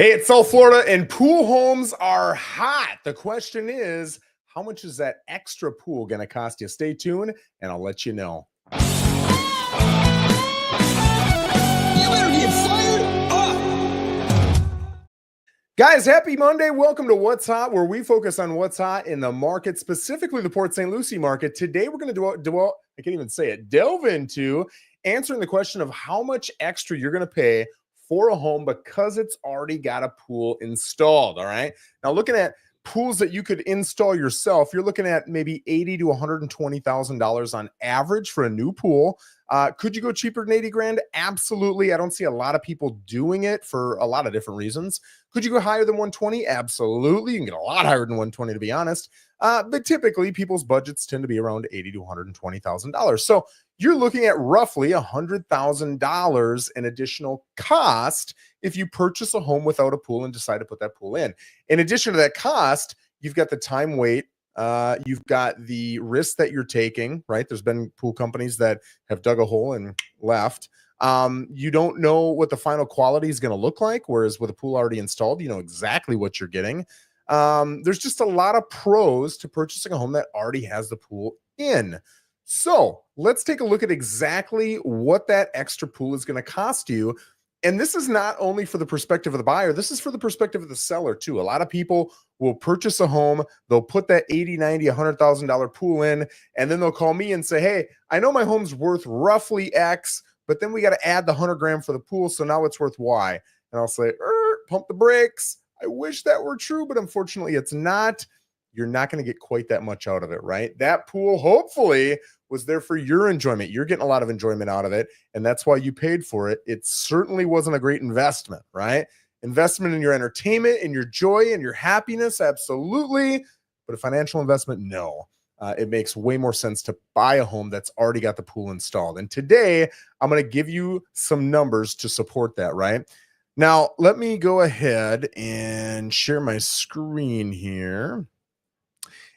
Hey, it's South Florida and pool homes are hot. The question is, how much is that extra pool going to cost you? Stay tuned and I'll let you know. You better get fired up. Guys, happy Monday. Welcome to What's Hot, where we focus on what's hot in the market, specifically the Port St. Lucie market. Today, we're going to delve into answering the question of how much extra you're going to pay for a home because it's already got a pool installed. All right. Now, looking at pools that you could install yourself, you're looking at maybe $80,000 to $120,000 on average for a new pool. Could you go cheaper than 80 grand? Absolutely. I don't see a lot of people doing it for a lot of different reasons. Could you go higher than 120? Absolutely. You can get a lot higher than 120, to be honest. But typically people's budgets tend to be around $80,000 to $120,000. So you're looking at roughly $100,000 in additional cost if you purchase a home without a pool and decide to put that pool in. In addition to that cost, you've got the time wait. You've got the risk that you're taking, right? There's been pool companies that have dug a hole and left. You don't know what the final quality is going to look like, whereas with a pool already installed, you know exactly what you're getting. There's just a lot of pros to purchasing a home that already has the pool in. So let's take a look at exactly what that extra pool is going to cost you. And this is not only for the perspective of the buyer, this is for the perspective of the seller too. A lot of people will purchase a home, they'll put that $80,000, $90,000, $100,000 pool in, and then they'll call me and say, hey, I know my home's worth roughly X, but then we got to add the 100 grand for the pool, so now it's worth Y. And I'll say, pump the brakes. I wish that were true, but unfortunately it's not. You're not going to get quite that much out of it, right? That pool hopefully was there for your enjoyment. You're getting a lot of enjoyment out of it, and that's why you paid for it. It certainly wasn't a great investment, right? Investment in your entertainment, in your joy, and your happiness, absolutely. But a financial investment, no. It makes way more sense to buy a home that's already got the pool installed. And today, I'm going to give you some numbers to support that, right? Now, let me go ahead and share my screen here.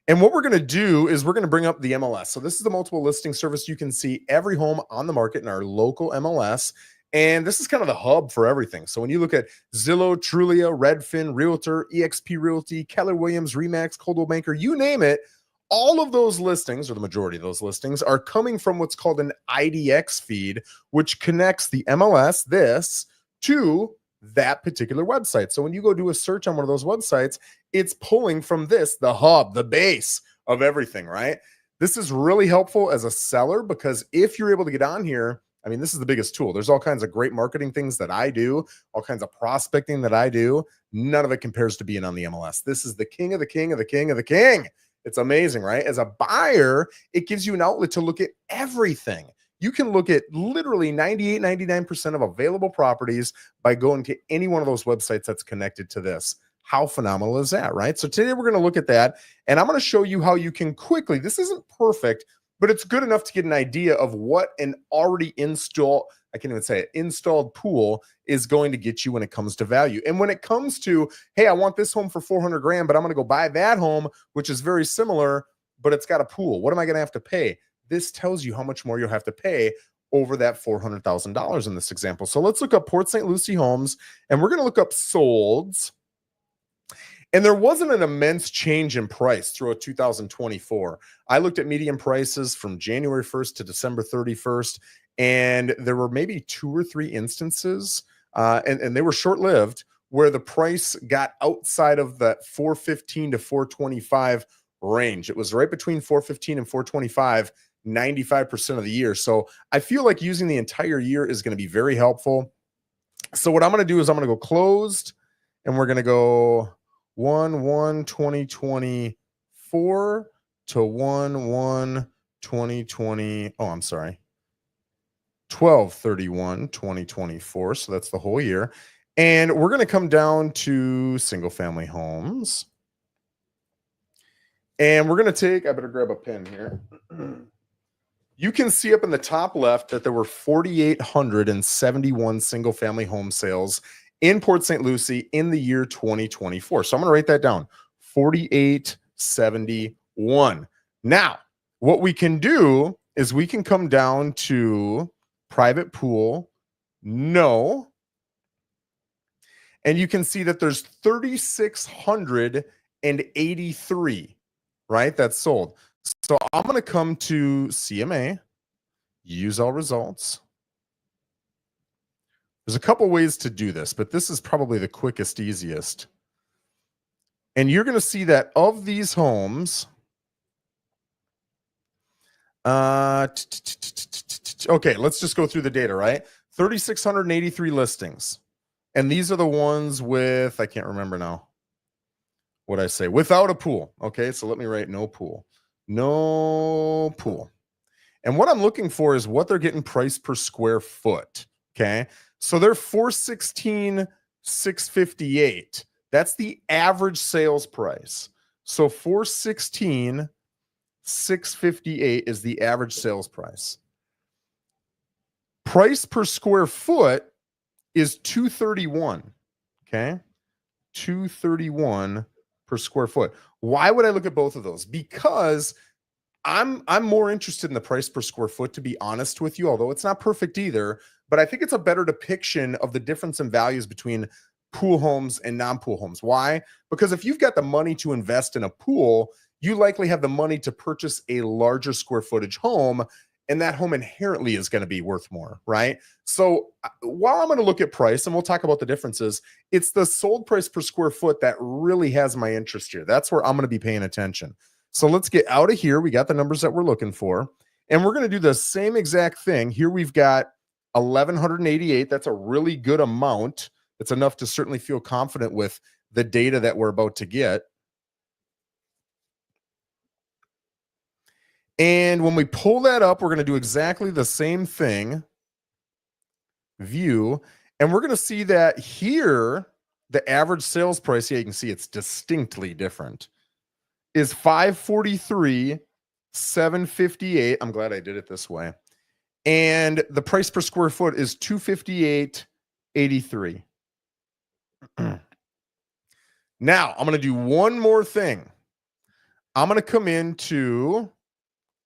And what we're going to do is we're going to bring up the MLS. So this is the multiple listing service. You can see every home on the market in our local MLS. And this is kind of the hub for everything. So when you look at Zillow, Trulia, Redfin, Realtor, eXp Realty, Keller Williams, Remax, Coldwell Banker, you name it, all of those listings, or the majority of those listings, are coming from what's called an IDX feed, which connects the MLS, this, to that particular website. So when you go do a search on one of those websites, it's pulling from this, the hub, the base of everything, right? This is really helpful as a seller because if you're able to get on here, I mean, this is the biggest tool. There's all kinds of great marketing things that I do, all kinds of prospecting that I do. None of it compares to being on the MLS. This is the king of the king of the king of the king. It's amazing, right? As a buyer, it gives you an outlet to look at everything. You can look at literally 98, 99% of available properties by going to any one of those websites that's connected to this. How phenomenal is that, right? So today we're going to look at that, and I'm going to show you how you can quickly, this isn't perfect, but it's good enough to get an idea of what an already installed pool is going to get you when it comes to value. And when it comes to, hey, I want this home for 400 grand, but I'm going to go buy that home, which is very similar, but it's got a pool. What am I going to have to pay? This tells you how much more you'll have to pay over that $400,000 in this example. So let's look up Port St. Lucie homes, and we're going to look up solds. And there wasn't an immense change in price throughout 2024. I looked at median prices from January 1st to December 31st, and there were maybe 2 or 3 instances, and they were short-lived, where the price got outside of that 415 to 425 range. It was right between 415 and 425 95% of the year. So I feel like using the entire year is going to be very helpful. So what I'm going to do is I'm going to go closed, and we're going to go 1/1/2024 to 1/1/2020. Oh, I'm sorry. 12/31/2024. So that's the whole year. And we're going to come down to single family homes. And we're going to take, I better grab a pen here. You can see up in the top left that there were 4,871 single family home sales in Port St. Lucie in the year 2024. So I'm going to write that down, 4,871. Now, what we can do is we can come down to private pool, no, And you can see that there's 3,683, right? That's sold. So I'm going to come to CMA, use all results. There's a couple ways to do this, but this is probably the quickest, easiest. And you're going to see that of these homes, okay, let's just go through the data, right? 3,683 listings. And these are the ones with, I can't remember now what I say, without a pool. Okay, so let me write no pool. No pool. And what I'm looking for is what they're getting priced per square foot. Okay, so they're 416,658. That's the average sales price. So 416,658 is the average sales price. Price per square foot is $231. Okay, $231 per square foot. Why would I look at both of those? Because I'm more interested in the price per square foot, to be honest with you, although it's not perfect either, but I think it's a better depiction of the difference in values between pool homes and non-pool homes. Why? Because if you've got the money to invest in a pool, you likely have the money to purchase a larger square footage home, and that home inherently is going to be worth more, right? So while I'm going to look at price, and we'll talk about the differences, it's the sold price per square foot that really has my interest here. That's where I'm going to be paying attention. So let's get out of here. We got the numbers that we're looking for, and we're going to do the same exact thing. Here we've got 1,188. That's a really good amount. It's enough to certainly feel confident with the data that we're about to get. And when we pull that up, we're going to do exactly the same thing. View. And we're going to see that here, the average sales price, yeah, you can see it's distinctly different, is $543,758. I'm glad I did it this way. And the price per square foot is $258.83. Now, I'm going to do one more thing. I'm going to come into,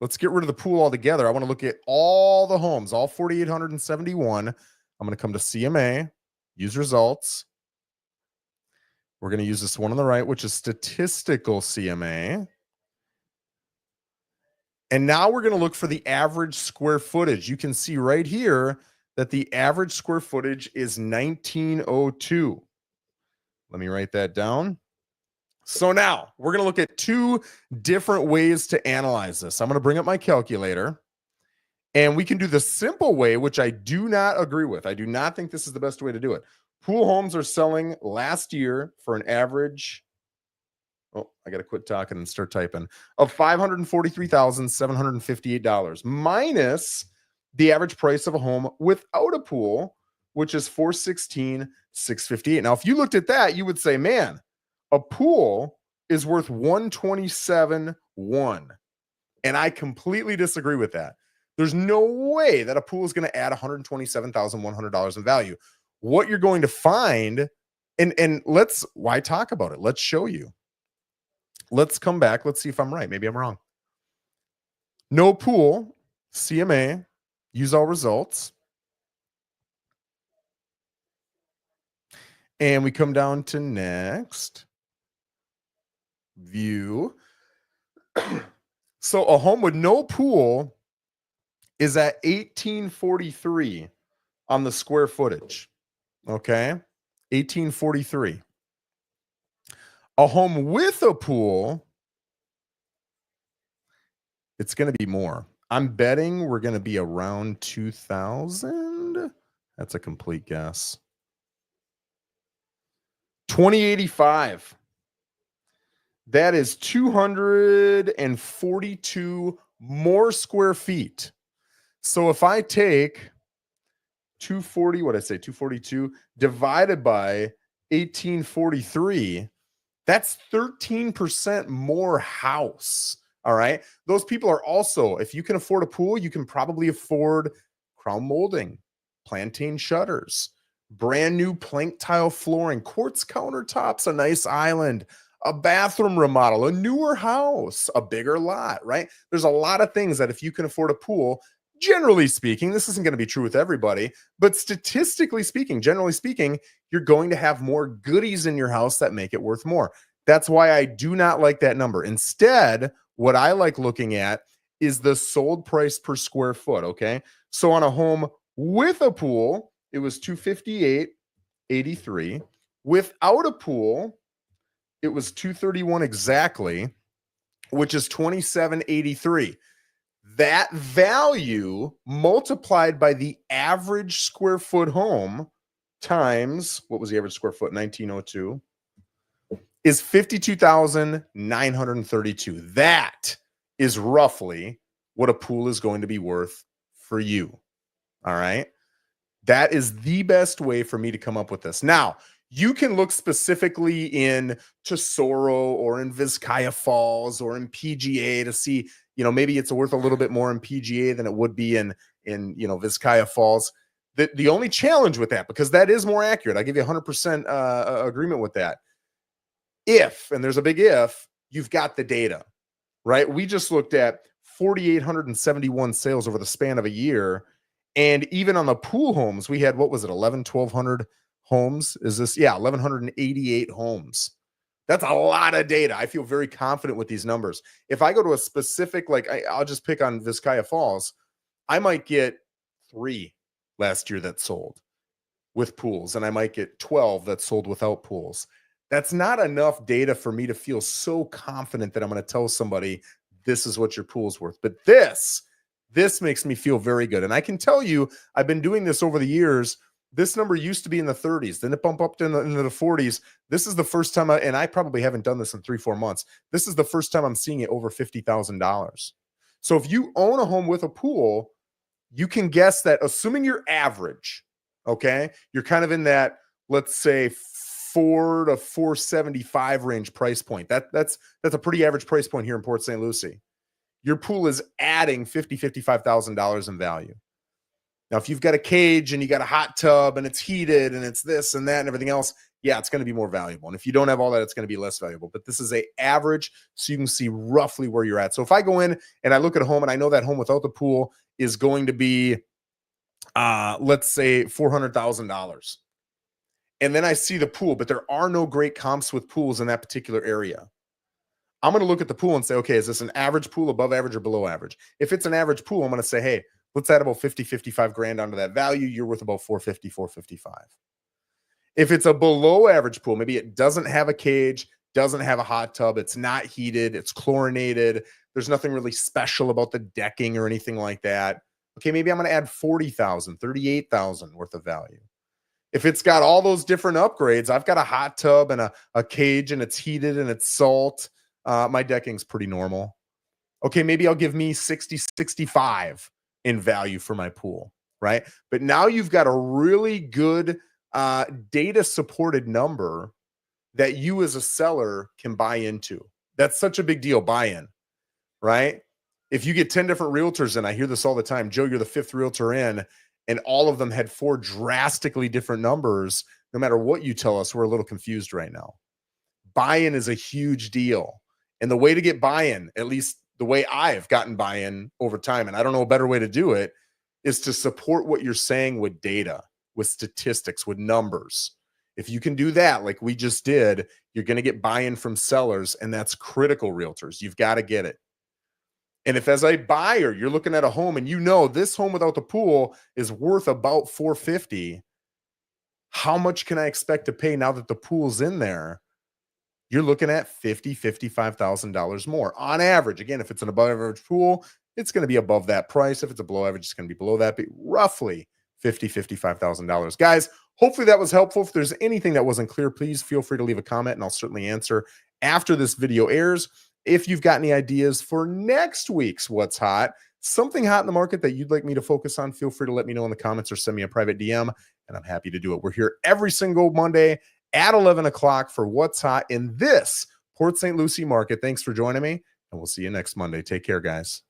let's get rid of the pool altogether. I want to look at all the homes, all 4,871. I'm going to come to CMA, use results. We're going to use this one on the right, which is statistical CMA. And now we're going to look for the average square footage. You can see right here that the average square footage is 1902. Let me write that down. So now we're going to look at two different ways to analyze this. I'm going to bring up my calculator, and we can do the simple way, which I do not agree with. I do not think this is the best way to do it. Pool homes are selling last year for an average, oh, I got to quit talking and start typing, of $543,758 minus the average price of a home without a pool, which is $416,658. Now, if you looked at that, you would say, man, a pool is worth $127,100. And I completely disagree with that. There's no way that a pool is going to add $127,100 in value. What you're going to find, and why talk about it? Let's show you. Let's come back. Let's see if I'm right. Maybe I'm wrong. No pool, CMA, use all results. And we come down to next. View. So a home with no pool is at 1843 on the square footage. Okay, 1843. A home with a pool, it's going to be more. I'm betting we're going to be around 2,000. That's a complete guess. 2085. That is 242 more square feet. So if I take 240, what I say, 242 divided by 1843, that's 13% more house. All right. Those people are also, if you can afford a pool, you can probably afford crown molding, plantain shutters, brand new plank tile flooring, quartz countertops, a nice island, a bathroom remodel, a newer house, a bigger lot, right? There's a lot of things that if you can afford a pool, generally speaking, this isn't going to be true with everybody, but statistically speaking, generally speaking, you're going to have more goodies in your house that make it worth more. That's why I do not like that number. Instead, what I like looking at is the sold price per square foot, okay? So on a home with a pool, it was $258.83. Without a pool, it was $231 exactly, which is $27.83. That value multiplied by the average square foot home times, what was the average square foot? 1902 is 52,932. That is roughly what a pool is going to be worth for you. All right. That is the best way for me to come up with this. Now, you can look specifically in Tesoro or in Vizcaya Falls or in PGA to see, maybe it's worth a little bit more in PGA than it would be in Vizcaya Falls. The only challenge with that, because that is more accurate, I give you 100% agreement with that. If, and there's a big if, you've got the data, right? We just looked at 4,871 sales over the span of a year. And even on the pool homes, we had, 1,100 homes? Is this? Yeah, 1,188 homes. That's a lot of data. I feel very confident with these numbers. If I go to a specific, I'll just pick on Vizcaya Falls, I might get 3 last year that sold with pools, and I might get 12 that sold without pools. That's not enough data for me to feel so confident that I'm going to tell somebody this is what your pool's worth. But this makes me feel very good. And I can tell you, I've been doing this over the years. This number used to be in the 30s. Then it bumped up into the 40s. This is the first time, and I probably haven't done this in 3-4 months. This is the first time I'm seeing it over $50,000. So if you own a home with a pool, you can guess that, assuming you're average, okay, you're kind of in that, let's say, $4 to $475 range price point. That's a pretty average price point here in Port St. Lucie. Your pool is adding $55,000 in value. Now, if you've got a cage and you got a hot tub and it's heated and it's this and that and everything else, yeah, it's going to be more valuable. And if you don't have all that, it's going to be less valuable. But this is a average, so you can see roughly where you're at. So if I go in and I look at a home and I know that home without the pool is going to be, let's say, $400,000. And then I see the pool, but there are no great comps with pools in that particular area. I'm going to look at the pool and say, okay, is this an average pool, above average, or below average? If it's an average pool, I'm going to say, hey, let's add about 55 grand onto that value. You're worth about 450, 455. If it's a below average pool, maybe it doesn't have a cage, doesn't have a hot tub, it's not heated, it's chlorinated, there's nothing really special about the decking or anything like that. Okay, maybe I'm going to add 40,000, 38,000 worth of value. If it's got all those different upgrades, I've got a hot tub and a cage and it's heated and it's salt. My decking's pretty normal. Okay, maybe I'll give me 60, 65 in value for my pool, right? But now you've got a really good data-supported number that you as a seller can buy into. That's such a big deal, buy-in, right? If you get 10 different realtors in, I hear this all the time, Joe, you're the 5th realtor in, and all of them had 4 drastically different numbers. No matter what you tell us, we're a little confused right now. Buy-in is a huge deal. And the way to get buy-in, at least the way I've gotten buy-in over time, and I don't know a better way to do it, is to support what you're saying with data, with statistics, with numbers. If you can do that, like we just did, you're going to get buy-in from sellers, and that's critical, realtors. You've got to get it. And if, as a buyer, you're looking at a home and you know this home without the pool is worth about $450, how much can I expect to pay now that the pool's in there? You're looking at $50,000, $55,000 more on average. Again, if it's an above average pool, it's going to be above that price. If it's a below average, it's going to be below that, but roughly $50,000, $55,000. Guys, hopefully that was helpful. If there's anything that wasn't clear, please feel free to leave a comment and I'll certainly answer after this video airs. If you've got any ideas for next week's What's Hot, something hot in the market that you'd like me to focus on, feel free to let me know in the comments or send me a private DM, and I'm happy to do it. We're here every single Monday at 11 o'clock for What's Hot in this Port St. Lucie market. Thanks for joining me, and we'll see you next Monday. Take care, guys.